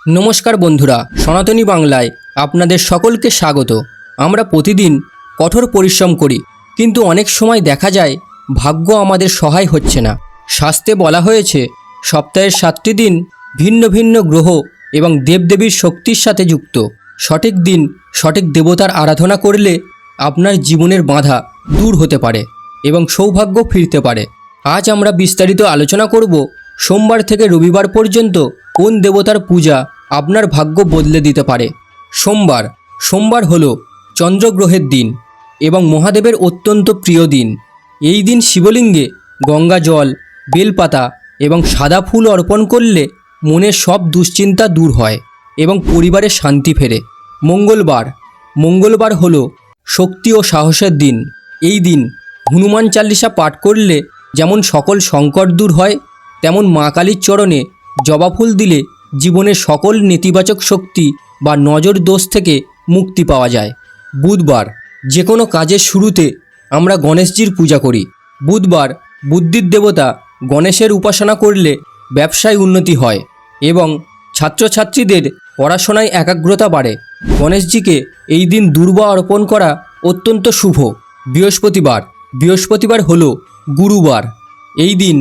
নমস্কার বন্ধুরা, সনাতনী বাংলায় আপনাদের সকলকে স্বাগত। আমরা প্রতিদিন কঠোর পরিশ্রম করি, কিন্তু অনেক সময় দেখা যায় ভাগ্য আমাদের সহায় হচ্ছে না। শাস্ত্রে বলা হয়েছে সপ্তাহের 7টি দিন ভিন্ন ভিন্ন গ্রহ এবং দেবদেবীর শক্তির সাথে যুক্ত। সঠিক দিন সঠিক দেবতার আরাধনা করলে আপনার জীবনের বাধা দূর হতে পারে এবং সৌভাগ্য ফিরতে পারে। আজ আমরা বিস্তারিত আলোচনা করব সোমবার থেকে রবিবার পর্যন্ত কোন দেবতার পূজা আপনার ভাগ্য বদলে দিতে পারে। সোমবার হলো চন্দ্রগ্রহের দিন এবং মহাদেবের অত্যন্ত প্রিয় দিন। এই দিন শিবলিঙ্গে গঙ্গা জল, বেলপাতা এবং সাদা ফুল অর্পণ করলে মনের সব দুশ্চিন্তা দূর হয় এবং পরিবারে শান্তি ফেরে। মঙ্গলবার হলো শক্তি ও সাহসের দিন। এই দিন হনুমান চালিসা পাঠ করলে যেমন সকল সংকট দূর হয়, তেমন মা কালীর চরণে জবা ফুল দিলে জীবনের সকল নেতিবাচক শক্তি বা নজর দোষ থেকে মুক্তি পাওয়া যায়। বুধবার, যে কোনো কাজের শুরুতে আমরা গণেশজির পূজা করি। বুধবার বুদ্ধির দেবতা গণেশের উপাসনা করলে ব্যবসায় উন্নতি হয় এবং ছাত্রছাত্রীদের পড়াশোনায় একাগ্রতা বাড়ে। গণেশজিকে এই দিন দুর্বা অর্পণ করা অত্যন্ত শুভ। বৃহস্পতিবার হলো গুরুবার। এই দিন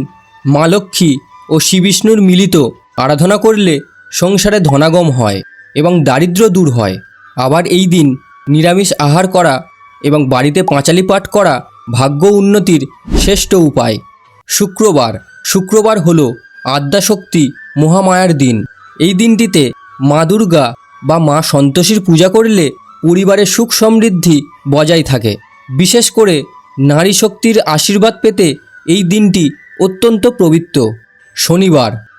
মা লক্ষ্মী ও শ্রীবিষ্ণুর মিলিত আরাধনা করলে সংসারে ধনাগম হয় এবং দারিদ্র্য দূর হয়। আবার এই দিন নিরামিষ আহার করা এবং বাড়িতে পাঁচালি পাঠ করা ভাগ্য উন্নতির শ্রেষ্ঠ উপায়। শুক্রবার হলো আদ্যাশক্তি মহামায়ার দিন। এই দিনটিতে মা দুর্গা বা মা সন্তোষীর পূজা করলে পরিবারের সুখ সমৃদ্ধি বজায় থাকে। বিশেষ করে নারী শক্তির আশীর্বাদ পেতে এই দিনটি অত্যন্ত পবিত্র।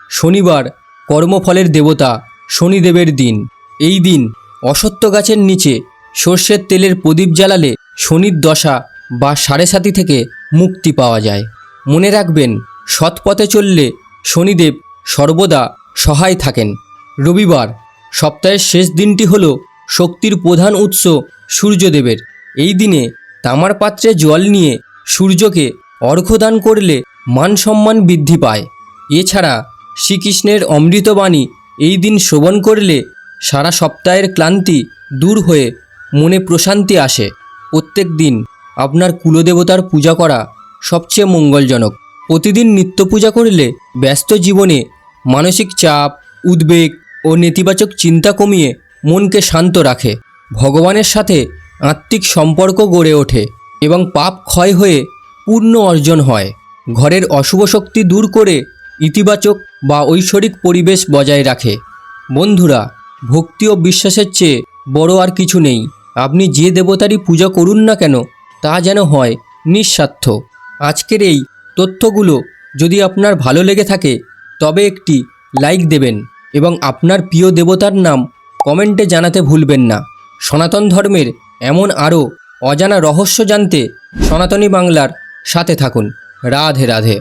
শনিবার কর্মফলের দেবতা শনিদেবের দিন। এই দিন অশ্বত্থ গাছের নিচে সর্ষের তেলের প্রদীপ জ্বালালে শনির দশা বা সাড়ে সাতি থেকে মুক্তি পাওয়া যায়। মনে রাখবেন, সৎ পথে চললে শনিদেব সর্বদা সহায় থাকেন। রবিবার, সপ্তাহের শেষ দিনটি হলো শক্তির প্রধান উৎস সূর্যদেবের। এই দিনে তামার পাত্রে জল নিয়ে সূর্যকে অর্ঘ্যদান করলে মান সম্মান বৃদ্ধি পায়। এছাড়া শ্রীকৃষ্ণের অমৃতবাণী এই দিন শ্রবণ করলে সারা সপ্তাহের ক্লান্তি দূর হয়ে মনে প্রশান্তি আসে। প্রত্যেক দিন আপনার কুলদেবতার পূজা করা সবচেয়ে মঙ্গলজনক। প্রতিদিন নিত্য পূজা করলে ব্যস্ত জীবনে মানসিক চাপ, উদ্বেগ ও নেতিবাচক চিন্তা কমিয়ে মনকে শান্ত রাখে। ভগবানের সাথে আত্মিক সম্পর্ক গড়ে ওঠে এবং পাপ ক্ষয় হয়ে পূর্ণ অর্জন হয়। ঘরের অশুভ শক্তি দূর করে ইতিবাচক বা ঐশ্বরিক পরিবেশ বজায় রাখে। বন্ধুরা, ভক্তি ও বিশ্বাসের চেয়ে বড় আর কিছু নেই। আপনি যে দেবতারই পূজা করুন না কেন, তা যেন হয় নিঃস্বার্থ। আজকের এই তথ্যগুলো যদি আপনার ভালো লেগে থাকে তবে একটি লাইক দেবেন এবং আপনার প্রিয় দেবতার নাম কমেন্টে জানাতে ভুলবেন না। সনাতন ধর্মের এমন আরও অজানা রহস্য জানতে সনাতনী বাংলার সাথে থাকুন। রাধে রাধে।